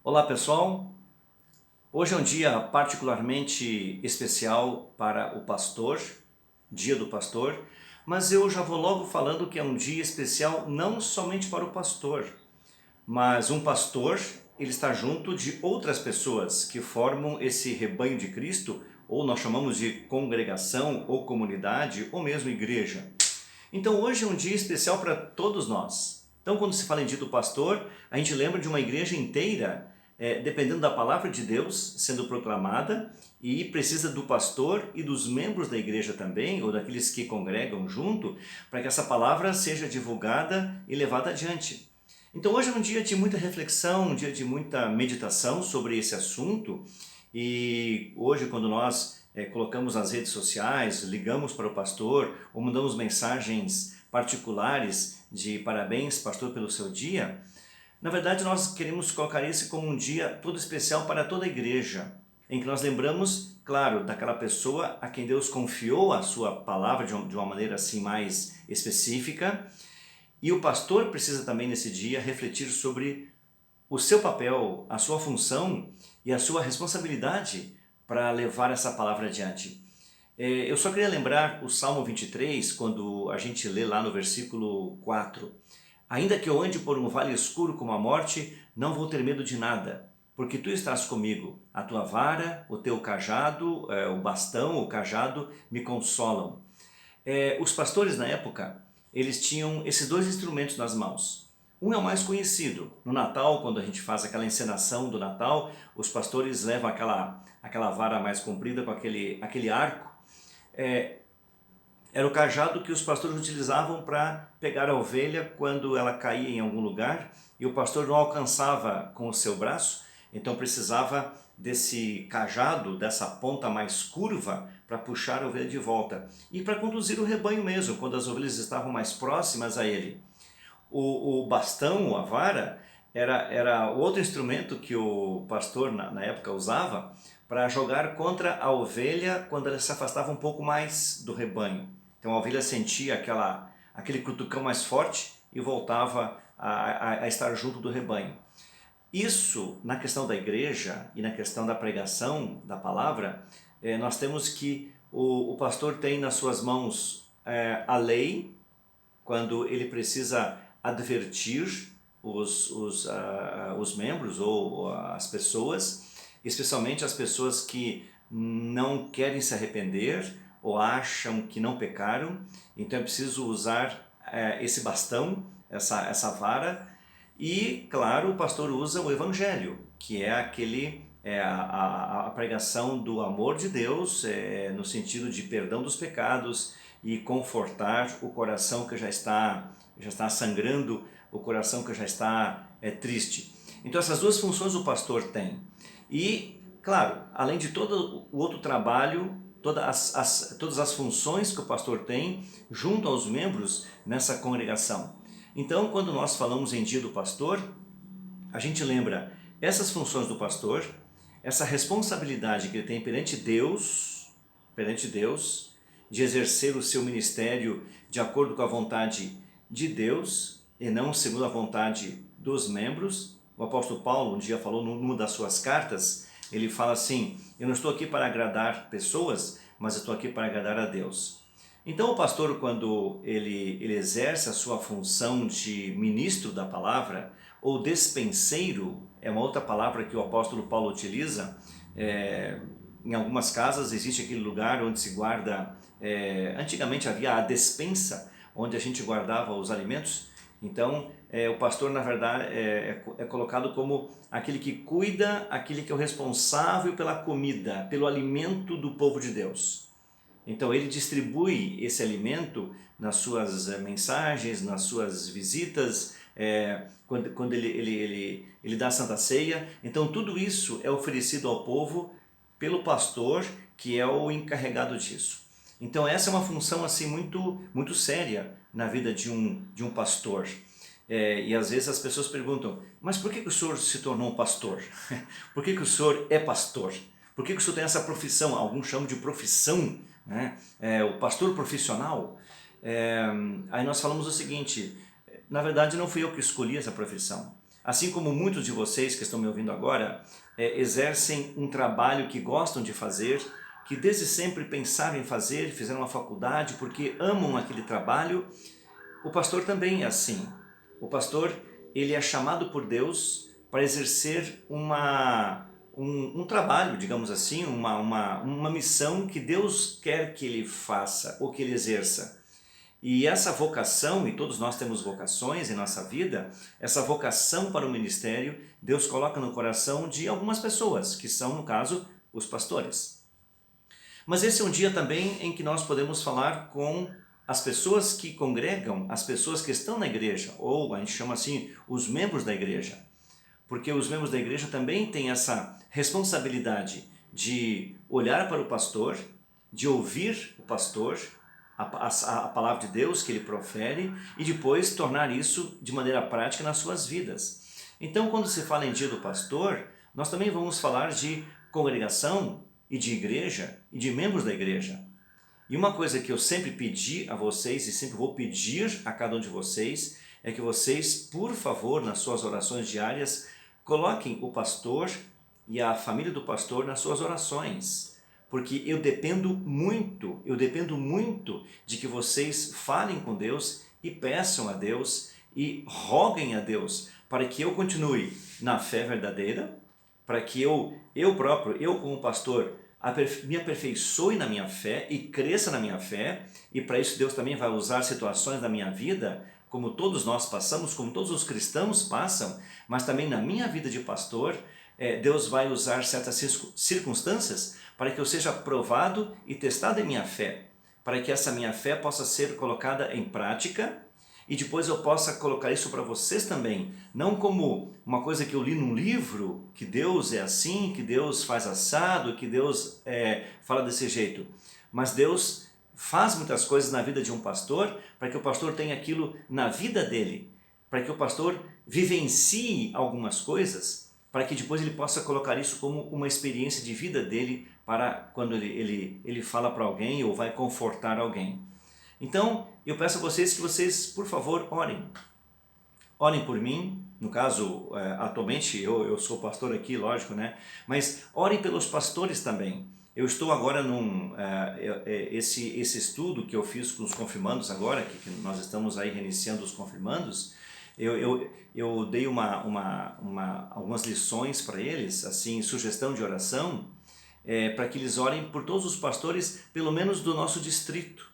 Olá pessoal, hoje é um dia particularmente especial para o pastor, dia do pastor, mas eu já vou logo falando que é um dia especial não somente para o pastor, mas um pastor, ele está junto de outras pessoas que formam esse rebanho de Cristo, ou nós chamamos de congregação, ou comunidade, ou mesmo igreja. Então hoje é um dia especial para todos nós. Então quando se fala em dia do pastor, a gente lembra de uma igreja inteira, dependendo da palavra de Deus sendo proclamada, e precisa do pastor e dos membros da igreja também, ou daqueles que congregam junto, para que essa palavra seja divulgada e levada adiante. Então hoje é um dia de muita reflexão, um dia de muita meditação sobre esse assunto, e hoje quando nós colocamos nas redes sociais, ligamos para o pastor ou mandamos mensagens particulares de parabéns pastor pelo seu dia, na verdade nós queremos colocar esse como um dia todo especial para toda a igreja, em que nós lembramos, claro, daquela pessoa a quem Deus confiou a sua palavra de uma maneira assim mais específica, e o pastor precisa também nesse dia refletir sobre o seu papel, a sua função e a sua responsabilidade para levar essa palavra adiante. Eu só queria lembrar o Salmo 23, quando a gente lê lá no versículo 4. Ainda que eu ande por um vale escuro como a morte, não vou ter medo de nada, porque tu estás comigo. A tua vara, o teu cajado, o bastão, o cajado me consolam. Os pastores na época, eles tinham esses dois instrumentos nas mãos. Um é o mais conhecido. No Natal, quando a gente faz aquela encenação do Natal, os pastores levam aquela vara mais comprida com aquele arco. Era o cajado que os pastores utilizavam para pegar a ovelha quando ela caía em algum lugar e o pastor não alcançava com o seu braço, então precisava desse cajado, dessa ponta mais curva, para puxar a ovelha de volta e para conduzir o rebanho mesmo, quando as ovelhas estavam mais próximas a ele. O bastão, a vara, era outro instrumento que o pastor na época usava para jogar contra a ovelha quando ela se afastava um pouco mais do rebanho. Então a ovelha sentia aquele cutucão mais forte e voltava a estar junto do rebanho. Isso, na questão da igreja e na questão da pregação da palavra, nós temos que o pastor tem nas suas mãos a lei, quando ele precisa advertir os membros ou as pessoas, especialmente as pessoas que não querem se arrepender ou acham que não pecaram. Então é preciso usar esse bastão, essa vara, e claro, o pastor usa o evangelho, que é a pregação do amor de Deus, no sentido de perdão dos pecados e confortar o coração que já está sangrando, o coração que já está triste. Então essas duas funções o pastor tem. E, claro, além de todo o outro trabalho, todas as funções que o pastor tem junto aos membros nessa congregação. Então, quando nós falamos em dia do pastor, a gente lembra essas funções do pastor, essa responsabilidade que ele tem perante Deus, de exercer o seu ministério de acordo com a vontade de Deus e não segundo a vontade dos membros. O apóstolo Paulo um dia falou numa das suas cartas, ele fala assim: eu não estou aqui para agradar pessoas, mas eu estou aqui para agradar a Deus. Então o pastor, quando ele exerce a sua função de ministro da palavra, ou despenseiro, é uma outra palavra que o apóstolo Paulo utiliza, em algumas casas existe aquele lugar onde se guarda, antigamente havia a despensa, onde a gente guardava os alimentos. Então o pastor na verdade é colocado como aquele que cuida, aquele que é o responsável pela comida, pelo alimento do povo de Deus. Então ele distribui esse alimento nas suas mensagens, nas suas visitas, quando ele dá a Santa Ceia. Então tudo isso é oferecido ao povo pelo pastor, que é o encarregado disso. Então essa é uma função assim muito séria na vida de um pastor. E às vezes as pessoas perguntam: mas por que o senhor se tornou um pastor? Por que o senhor é pastor? Por que o senhor tem essa profissão? Alguns chamam de profissão, né? O pastor profissional. Aí nós falamos o seguinte: na verdade não fui eu que escolhi essa profissão. assim como muitos de vocês que estão me ouvindo agora, exercem um trabalho que gostam de fazer, que desde sempre pensaram em fazer, fizeram uma faculdade porque amam aquele trabalho, o pastor também é assim. O pastor, ele é chamado por Deus para exercer um trabalho, digamos assim, uma missão que Deus quer que ele faça ou que ele exerça. E essa vocação, e todos nós temos vocações em nossa vida, essa vocação para o ministério, Deus coloca no coração de algumas pessoas, que são, no caso, os pastores. Mas esse é um dia também em que nós podemos falar com as pessoas que congregam, as pessoas que estão na igreja, ou a gente chama assim, os membros da igreja. Porque os membros da igreja também têm essa responsabilidade de olhar para o pastor, de ouvir o pastor, a palavra de Deus que ele profere e depois tornar isso de maneira prática nas suas vidas. Então, quando se fala em dia do pastor, nós também vamos falar de congregação e de igreja e de membros da igreja. E uma coisa que eu sempre pedi a vocês e sempre vou pedir a cada um de vocês é que vocês, por favor, nas suas orações diárias, coloquem o pastor e a família do pastor nas suas orações. Porque eu dependo muito de que vocês falem com Deus e peçam a Deus e roguem a Deus para que eu continue na fé verdadeira, para que eu próprio, eu como pastor, me aperfeiçoe na minha fé e cresça na minha fé, e para isso Deus também vai usar situações da minha vida, como todos nós passamos, como todos os cristãos passam, mas também na minha vida de pastor, Deus vai usar certas circunstâncias para que eu seja provado e testado em minha fé, para que essa minha fé possa ser colocada em prática e depois eu possa colocar isso para vocês também, não como uma coisa que eu li num livro, que Deus é assim, que Deus faz assado, que Deus fala desse jeito, mas Deus faz muitas coisas na vida de um pastor para que o pastor tenha aquilo na vida dele, para que o pastor vivencie algumas coisas, para que depois ele possa colocar isso como uma experiência de vida dele para quando ele fala para alguém ou vai confortar alguém. Então, eu peço a vocês que vocês, por favor, orem. Orem por mim, no caso, atualmente eu sou pastor aqui, lógico, né? Mas orem pelos pastores também. Eu estou agora esse estudo que eu fiz com os confirmandos agora, que nós estamos aí reiniciando os confirmandos, eu dei algumas lições para eles, assim, sugestão de oração, para que eles orem por todos os pastores, pelo menos do nosso distrito,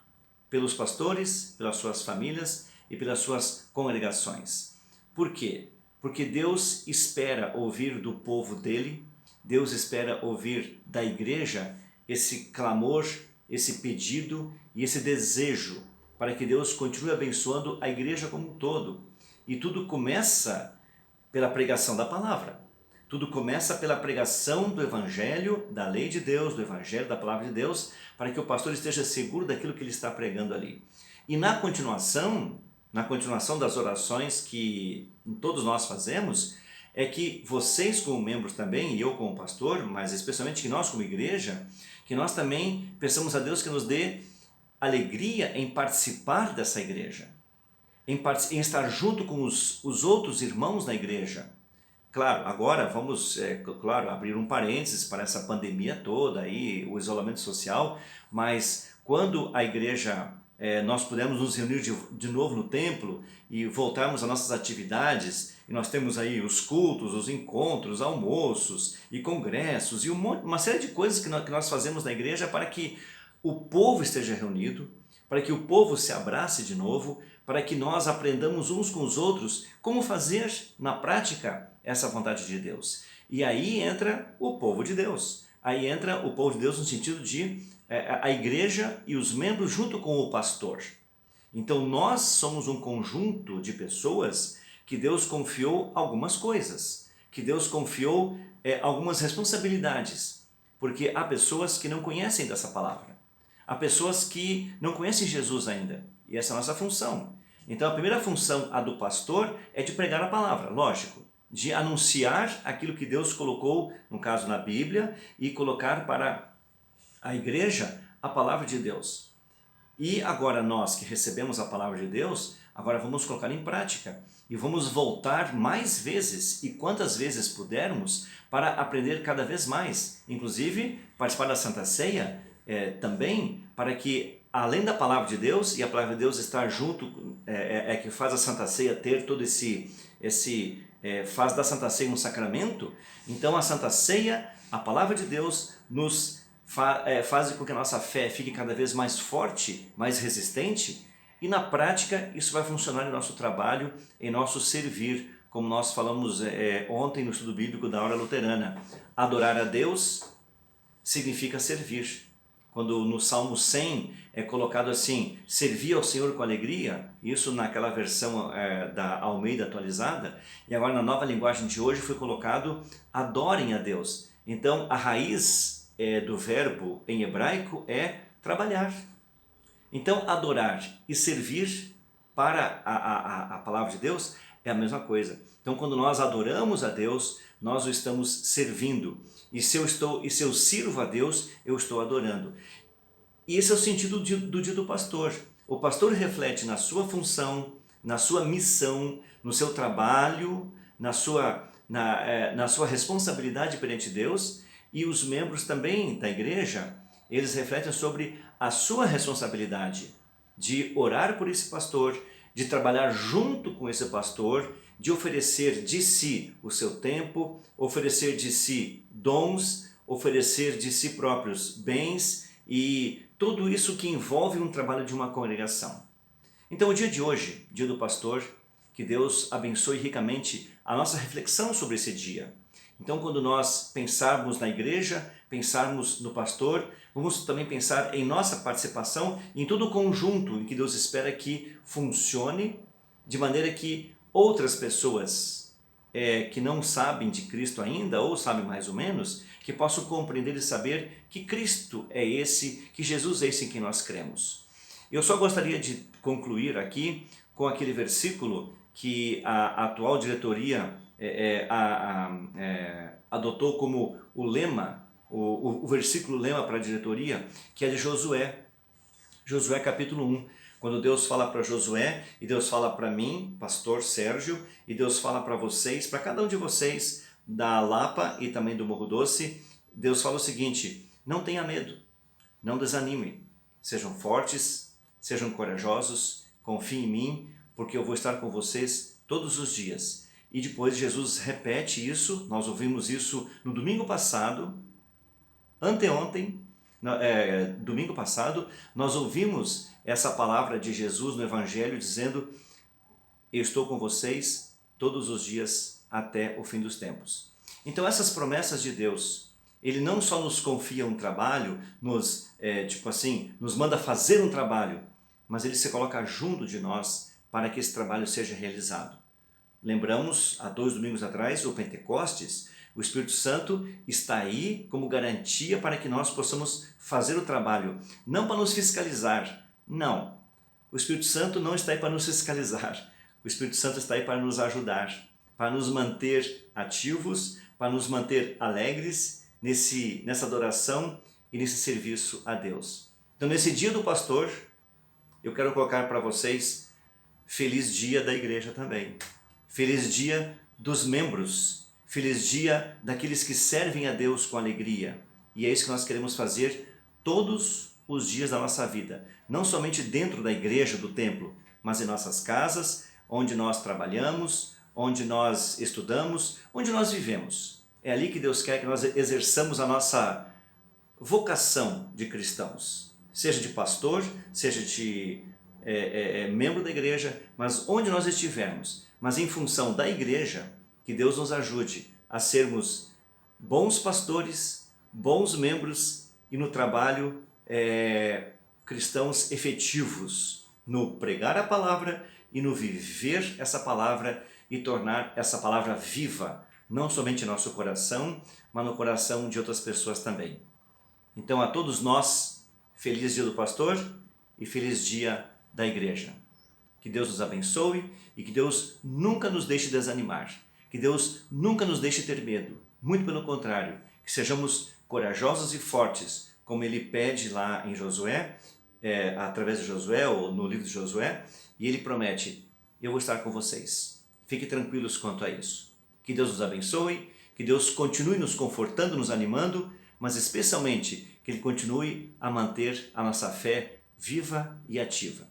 pelos pastores, pelas suas famílias e pelas suas congregações. Por quê? Porque Deus espera ouvir do povo dele, Deus espera ouvir da igreja esse clamor, esse pedido e esse desejo para que Deus continue abençoando a igreja como um todo. E tudo começa pela pregação da palavra. Tudo começa pela pregação do Evangelho, da lei de Deus, do Evangelho, da palavra de Deus, para que o pastor esteja seguro daquilo que ele está pregando ali. E na continuação das orações que todos nós fazemos, é que vocês como membros também, e eu como pastor, mas especialmente que nós como igreja, que nós também peçamos a Deus que nos dê alegria em participar dessa igreja, em estar junto com os outros irmãos da igreja. Claro, agora vamos, claro, abrir um parênteses para essa pandemia toda, aí, o isolamento social, mas quando a igreja, nós pudermos nos reunir de novo no templo e voltarmos às nossas atividades, e nós temos aí os cultos, os encontros, almoços e congressos e uma série de coisas que nós fazemos na igreja para que o povo esteja reunido, para que o povo se abrace de novo, para que nós aprendamos uns com os outros como fazer na prática essa vontade de Deus. E aí entra o povo de Deus. Aí entra o povo de Deus no sentido de a igreja e os membros junto com o pastor. Então nós somos um conjunto de pessoas que Deus confiou algumas coisas, que Deus confiou algumas responsabilidades, porque há pessoas que não conhecem dessa palavra. Há pessoas que não conhecem Jesus ainda, e essa é a nossa função. Então a primeira função, a do pastor, é de pregar a palavra, lógico, de anunciar aquilo que Deus colocou, no caso na Bíblia, e colocar para a igreja a palavra de Deus. E agora nós que recebemos a palavra de Deus, agora vamos colocar em prática. e vamos voltar mais vezes e quantas vezes pudermos para aprender cada vez mais, inclusive participar da Santa Ceia também, para que além da Palavra de Deus, e a Palavra de Deus estar junto, que faz a Santa Ceia ter todo faz da Santa Ceia um sacramento. Então a Santa Ceia, a Palavra de Deus nos faz com que a nossa fé fique cada vez mais forte, mais resistente, e na prática isso vai funcionar em nosso trabalho, em nosso servir, como nós falamos ontem no estudo bíblico da hora luterana. Adorar a Deus significa servir. Quando no Salmo 100 é colocado assim, servir ao Senhor com alegria, isso naquela versão da Almeida atualizada, e agora na nova linguagem de hoje foi colocado, adorem a Deus. Então a raiz do verbo em hebraico é trabalhar. Então adorar e servir para a palavra de Deus é a mesma coisa. Então quando nós adoramos a Deus, nós o estamos servindo. E se eu sirvo a Deus, eu estou adorando. E esse é o sentido do dia do pastor. O pastor reflete na sua função, na sua missão, no seu trabalho, na sua responsabilidade perante Deus, e os membros também da igreja, eles refletem sobre a sua responsabilidade de orar por esse pastor, de trabalhar junto com esse pastor, de oferecer de si o seu tempo, oferecer de si dons, oferecer de si próprios bens e tudo isso que envolve um trabalho de uma congregação. Então o dia de hoje, dia do pastor, que Deus abençoe ricamente a nossa reflexão sobre esse dia. Então quando nós pensarmos na igreja, pensarmos no pastor, vamos também pensar em nossa participação, em todo o conjunto em que Deus espera que funcione, de maneira que outras pessoas que não sabem de Cristo ainda, ou sabem mais ou menos, que possam compreender e saber que Cristo é esse, que Jesus é esse em quem nós cremos. Eu só gostaria de concluir aqui com aquele versículo que a atual diretoria adotou como o lema, o versículo lema para a diretoria, que é de Josué. Josué capítulo 1, quando Deus fala para Josué, e Deus fala para mim, pastor Sérgio, e Deus fala para vocês, para cada um de vocês, da Lapa e também do Morro Doce, Deus fala o seguinte: não tenha medo, não desanime, sejam fortes, sejam corajosos, confiem em mim, porque eu vou estar com vocês todos os dias. E depois Jesus repete isso, nós ouvimos isso no domingo passado, anteontem, domingo passado, nós ouvimos essa palavra de Jesus no Evangelho dizendo: eu estou com vocês todos os dias até o fim dos tempos. Então essas promessas de Deus, Ele não só nos confia um trabalho, nos manda fazer um trabalho, mas Ele se coloca junto de nós para que esse trabalho seja realizado. Lembramos, há 2 domingos atrás, o Pentecostes, o Espírito Santo está aí como garantia para que nós possamos fazer o trabalho, não para nos fiscalizar, não. O Espírito Santo não está aí para nos fiscalizar, o Espírito Santo está aí para nos ajudar, para nos manter ativos, para nos manter alegres nessa adoração e nesse serviço a Deus. Então nesse dia do pastor, eu quero colocar para vocês feliz dia da igreja também, feliz dia dos membros, feliz dia daqueles que servem a Deus com alegria. E é isso que nós queremos fazer todos os dias da nossa vida, não somente dentro da igreja, do templo, mas em nossas casas, onde nós trabalhamos, onde nós estudamos, onde nós vivemos. É ali que Deus quer que nós exerçamos a nossa vocação de cristãos, seja de pastor, seja de membro da igreja, mas onde nós estivermos, mas em função da igreja, que Deus nos ajude a sermos bons pastores, bons membros e no trabalho cristãos efetivos, no pregar a palavra e no viver essa palavra e tornar essa palavra viva, não somente em nosso coração, mas no coração de outras pessoas também. Então a todos nós, feliz dia do pastor e feliz dia da igreja. Que Deus nos abençoe e que Deus nunca nos deixe desanimar, que Deus nunca nos deixe ter medo, muito pelo contrário, que sejamos corajosos e fortes, como Ele pede lá em Josué, através de Josué ou no livro de Josué, e Ele promete: eu vou estar com vocês. Fiquem tranquilos quanto a isso. Que Deus nos abençoe, que Deus continue nos confortando, nos animando, mas especialmente que Ele continue a manter a nossa fé viva e ativa.